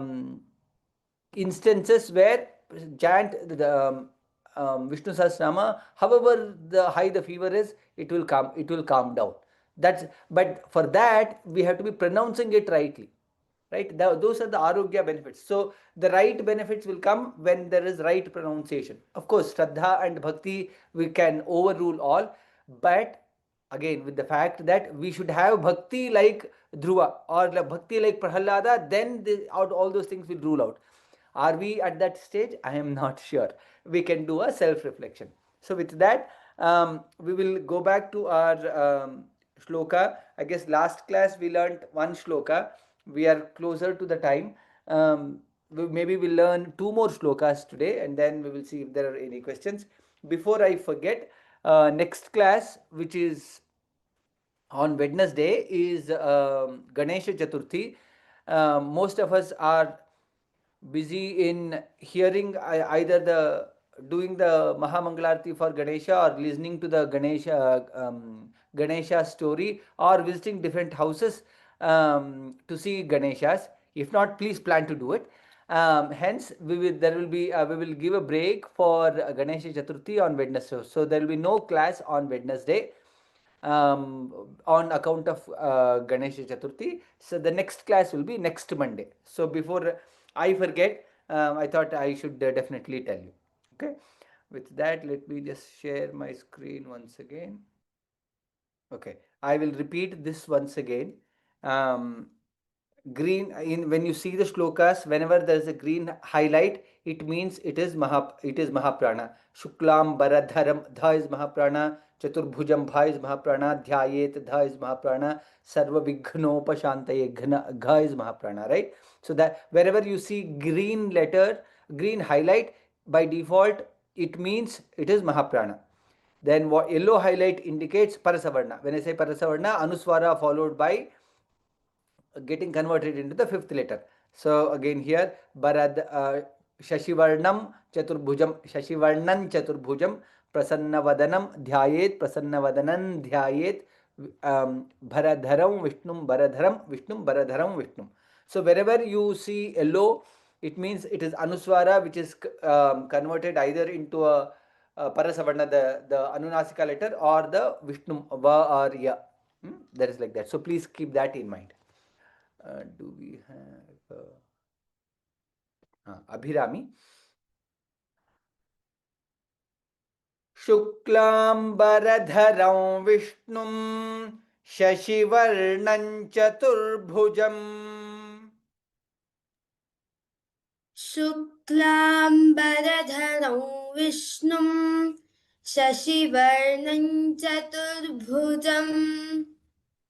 Speaker 1: instances where chant Vishnu Sahasranama, however the high the fever is, it will calm down. But for that we have to be pronouncing it rightly, right? Those are the arogya benefits. So the right benefits will come when there is right pronunciation. Of course, Shraddha and Bhakti we can overrule all, but again with the fact that we should have Bhakti like Dhruva or Bhakti like Prahalada, then all those things will rule out. Are we at that stage? I am not sure. We can do a self reflection. So with that, we will go back to our shloka. I guess last class we learned one shloka. We are closer to the time. Maybe we'll learn two more shlokas today, and then we will see if there are any questions. Before I forget, next class, which is on Wednesday, is Ganesha Chaturthi. Most of us are busy in hearing either the doing the Mahamangalarti for Ganesha, or listening to the Ganesha story, or visiting different houses to see Ganeshas. If not, please plan to do it. Hence, we will give a break for Ganesha Chaturthi on Wednesday. So there will be no class on Wednesday on account of Ganesha Chaturthi. So the next class will be next Monday. So before I forget, I thought I should definitely tell you. Okay. With that, let me just share my screen once again. Okay. I will repeat this once again. Green, when you see the shlokas, whenever there is a green highlight, it means it is Mahaprāṇa. Shuklam Baradharam, Dha is Mahaprāṇa. Chaturbhujam, Bha is Mahaprāṇa. Dhyayet, Dha is Mahaprāṇa. Sarva Vighnopashantaye, Gha is Mahaprāṇa, right? So that wherever you see green letter, green highlight, by default it means it is Mahaprāṇa. Then what yellow highlight indicates Parasavarna. When I say Parasavarna, Anusvāraḥ followed by getting converted into the fifth letter. So again here, Shashivarnam Chaturbhujam, Shashivarnan Chaturbhujam, Prasannavadanam Dhyayet, Prasannavadanam Dhyayet, Bharadharam Vishnum, Bharadharam Vishnum, Bharadharam Vishnum. So wherever you see yellow, it means it is Anusvara, which is converted either into a Parasavarna, the Anunāsikāḥ letter, or the Vishnum, Va or Ya. That is like that. So please keep that in mind. Do we have Abhirami? Shuklambaradharam Vishnum Shashivarnam Chaturbhujam.
Speaker 3: Shuklambaradharam Vishnum Shashivarnam Chaturbhujam.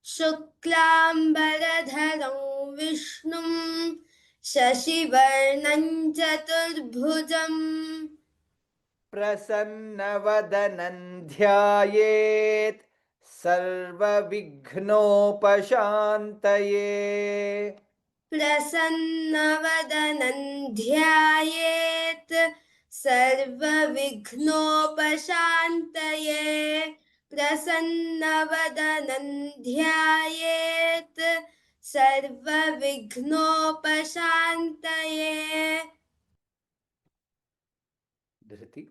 Speaker 3: Shuklambaradharam Vishnum Shashivarnam Chaturbhujam.
Speaker 1: Prasannavadanam Dhyayet Sarva Vighnopashantaye.
Speaker 3: Prasannavadanam Dhyayet Sarva Vighnopashantaye. Prasannavadanam Dhyayet Sarva Vighnopashantaye.
Speaker 1: Dhriti.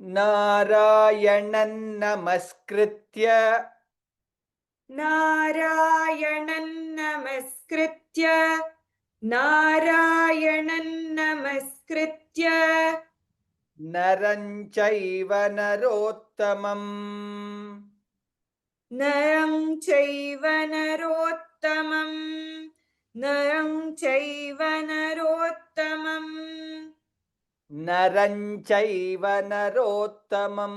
Speaker 1: Narayanan Namaskritya.
Speaker 4: Narayanan Namaskritya. Narayanan Namaskritya.
Speaker 1: Naranchaiva Narottamam.
Speaker 4: Naram chaiva narottamam. Naram chaiva narottamam.
Speaker 1: Naranchaiva Narottamam.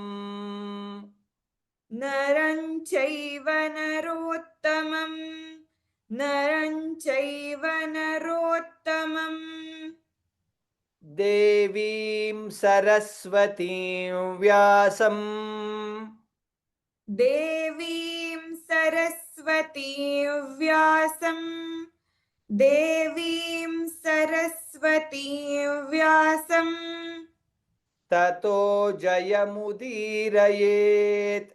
Speaker 4: Naram chaiva narottamam. Naram chaiva narottamam.
Speaker 1: Devim Saraswatim Vyasam.
Speaker 4: Devim Saraswati Vyasam. Devim Saraswati Vyasam.
Speaker 1: Tato Jayamudirayet.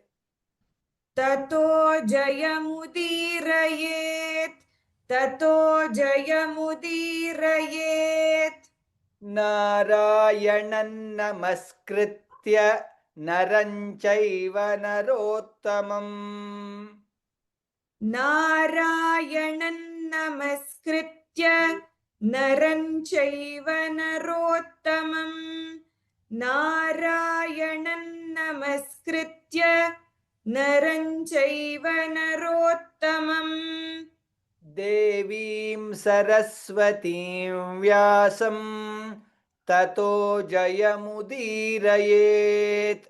Speaker 4: Tato Jayamudirayet. Tato Jayamudirayet.
Speaker 1: Narayanan namaskritya naranchaiva narottamam.
Speaker 4: Narayanan namaskritya naram chaiva narottamam. Narayanan namaskritya naram chaiva narottamam.
Speaker 1: Devim Saraswatim Vyasam Tato Jayamudirayet.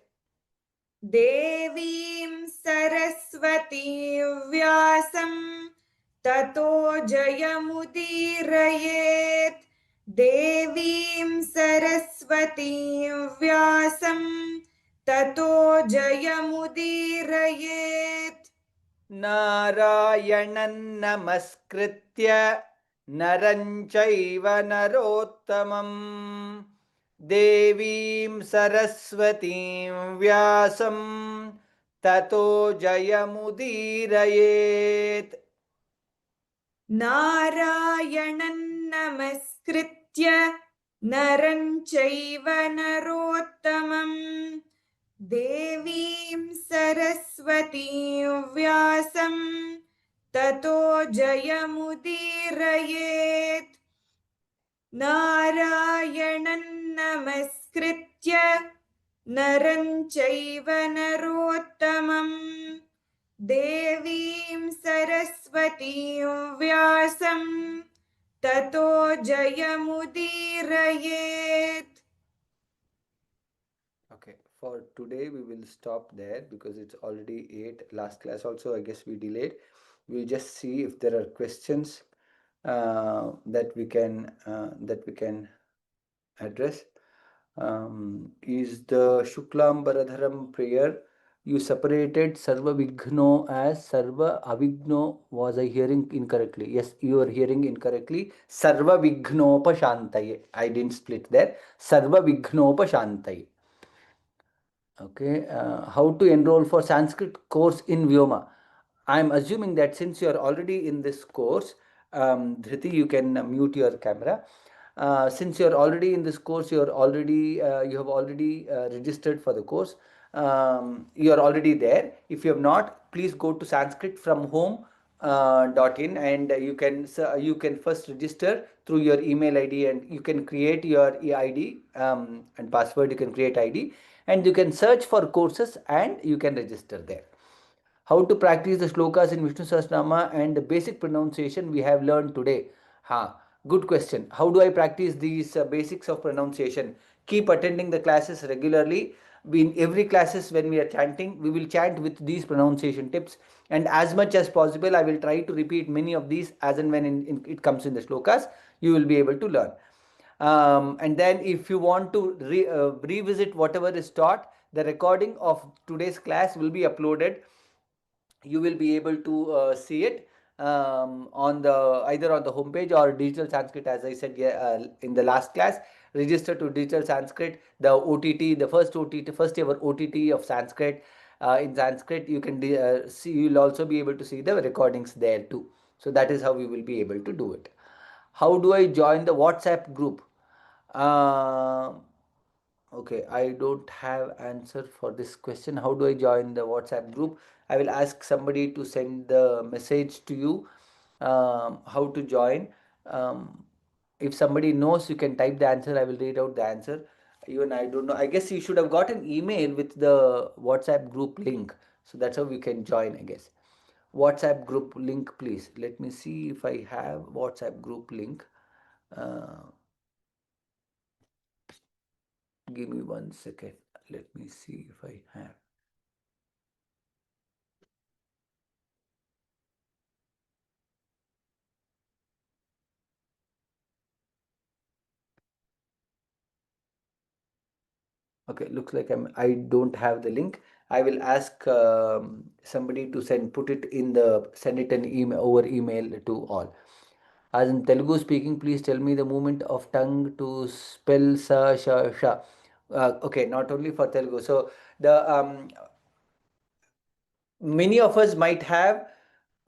Speaker 4: Devim Saraswati Vyasam Tato Jayamudirayet. Devim Saraswati Vyasam Tato Jayamudirayet.
Speaker 1: Narayanan namaskritya naranchaiva narottamam. Devim Saraswatim Vyasam Tato Jayamudirayet.
Speaker 4: Narayanan namaskritya naram chaiva narottamam. Devim Saraswati Vyasam Tato Jayamudirayet. Narayanan namaskritya naram chaiva narottamam. Devim Saraswati Vyasam Tato Jayamudirayet.
Speaker 1: Okay, for today we will stop there because it's already 8. Last class also I guess we delayed. We'll just see if there are questions that we can address. Is the Shuklam Baradharam prayer you separated Sarva Vigno as Sarva Avigno? Was I hearing incorrectly? Yes, you are hearing incorrectly. Sarva Vignopa Shantaye. I didn't split there. Sarva Vignopa Shantaye. Okay, how to enroll for Sanskrit course in Vyoma? I'm assuming that since you are already in this course, Dhriti, you can mute your camera. Since you are already in this course, you have already registered for the course. You are already there. If you have not, please go to Sanskrit From Home .in and you can first register through your email ID and you can create your ID and password. You can create ID and you can search for courses and you can register there. How to practice the shlokas in Vishnu Sahasranama and the basic pronunciation we have learned today. Good question. How do I practice these basics of pronunciation? Keep attending the classes regularly. In every classes when we are chanting, we will chant with these pronunciation tips, and as much as possible I will try to repeat many of these as and when it comes in the shlokas. You will be able to learn. And then if you want to revisit whatever is taught, the recording of today's class will be uploaded. You will be able to see it on the either on the homepage or digital Sanskrit, as I said in the last class. Register to digital Sanskrit, the OTT, the first ever OTT of Sanskrit in Sanskrit. You can see. You will also be able to see the recordings there too. So that is how we will be able to do it. How do I join the WhatsApp group? Okay, I don't have answer for this question. How do I join the WhatsApp group? I will ask somebody to send the message to you how to join. If somebody knows, you can type the answer. I will read out the answer. Even I don't know. I guess you should have got an email with the WhatsApp group link. So that's how we can join, I guess. WhatsApp group link, please. Let me see if I have WhatsApp group link. Give me 1 second. Let me see if I have. Okay, looks like I don't have the link. I will ask somebody to send it an email over email to all. As in Telugu speaking, please tell me the movement of tongue to spell sa, sha, sha. Okay, not only for Telugu. So the many of us might have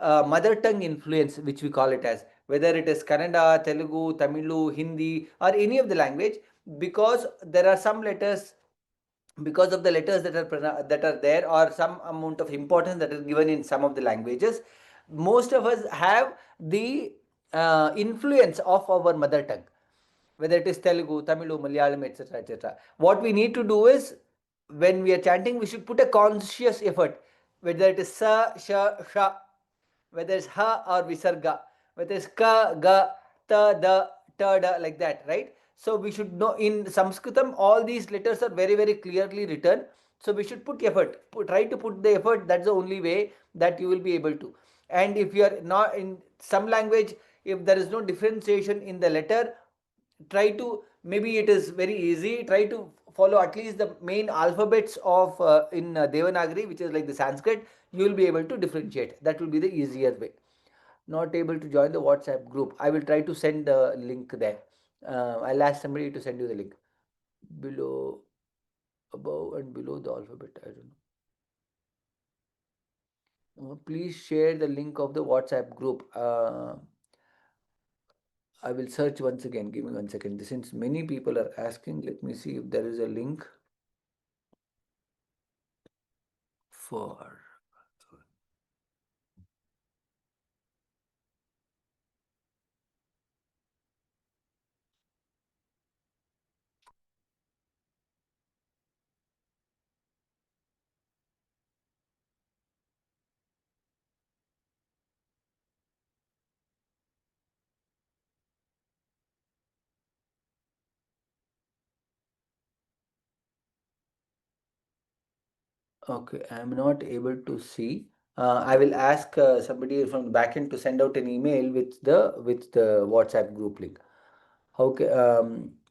Speaker 1: mother tongue influence, which we call it as. whether it is Kannada, Telugu, Tamil, Hindi, or any of the language, because there are some letters, because of the letters that are there, or some amount of importance that is given in some of the languages, most of us have the influence of our mother tongue, whether it is Telugu, Tamil, Malayalam, etc., etc. What we need to do is, when we are chanting, we should put a conscious effort, whether it is sa, sha, sha, whether it's ha or visarga, whether it's ka, ga, ta, da, ta, da, like that, right? So we should know, in Sanskritam all these letters are very, very clearly written. So we should put effort, try to put the effort. That's the only way that you will be able to. And if you are not in some language, if there is no differentiation in the letter, try to, maybe it is very easy, try to follow at least the main alphabets of in Devanagari, which is like the Sanskrit. You will be able to differentiate. That will be the easier way. Not able to join the WhatsApp group. I will try to send the link there. I'll ask somebody to send you the link. Below, above and below the alphabet, I don't know. Please share the link of the WhatsApp group. I will search once again. Give me 1 second. Since many people are asking, let me see if there is a link for. Okay, I am not able to see. I will ask somebody from the backend to send out an email with the WhatsApp group link.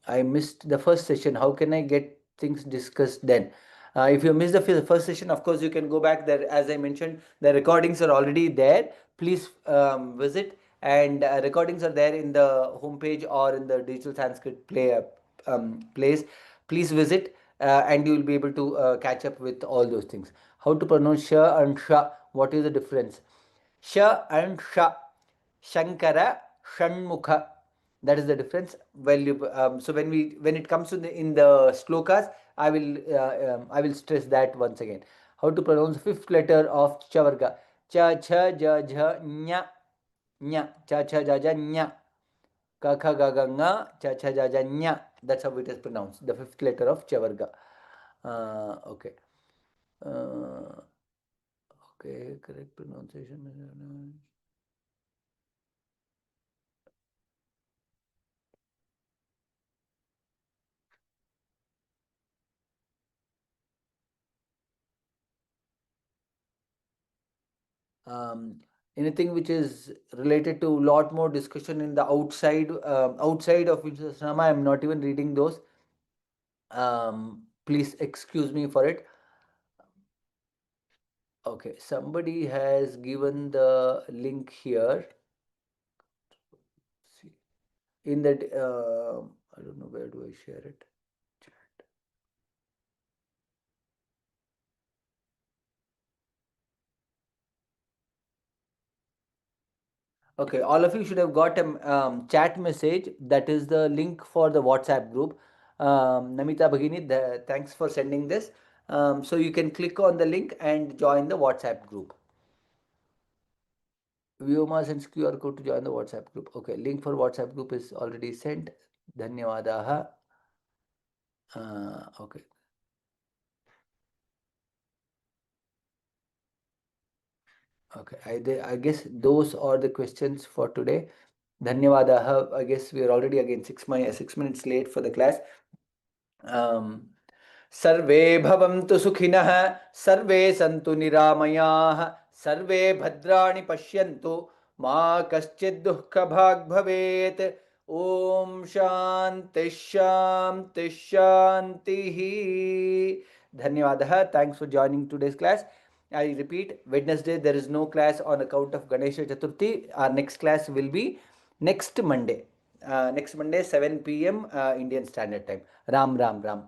Speaker 1: I missed the first session. How can I get things discussed then? If you missed the first session, of course you can go back there. As I mentioned, the recordings are already there. Please visit, and recordings are there in the homepage or in the digital Sanskrit place. Please visit, and you will be able to catch up with all those things. How to pronounce sh and sha? What is the difference? Sh and sha. Shankara, Shanmukha. That is the difference. Well, so when it comes to in the shlokas, I will stress that once again. How to pronounce fifth letter of Chavarga? Cha, cha, ja, ja, nya, nya, cha, cha, ja, ja, nya, ka, kha, ga, ga, nga, cha, cha, ja, ja, nya. That's how it is pronounced. The fifth letter of Chavarga. Okay. Okay, correct pronunciation. Anything which is related to lot more discussion in the outside of Vishnu Sahasranama, I'm not even reading those. Please excuse me for it. Okay, somebody has given the link here. See, in that, I don't know, where do I share it? Okay, all of you should have got a chat message. That is the link for the WhatsApp group. Namita Bhagini, thanks for sending this. So you can click on the link and join the WhatsApp group. Vyoma sends QR code to join the WhatsApp group. Okay, link for WhatsApp group is already sent. Dhanyavadaha. Okay. Okay, I guess those are the questions for today. Dhanyavadaha. I guess we are already again 6 minutes late for the class. सर्वे भवन्तु सुखिनः, सर्वे सन्तु निरामयाः, सर्वे भद्राणि पश्यन्तु, मा कश्चित् दुःखभाग् भवेत्. ओम शांति शांति शांतिः. धन्यवादः. Thanks for joining today's class. I repeat, Wednesday there is no class on account of Ganesha Chaturthi. Our next class will be next Monday. Next Monday 7 p.m. Indian Standard Time. Ram Ram Ram.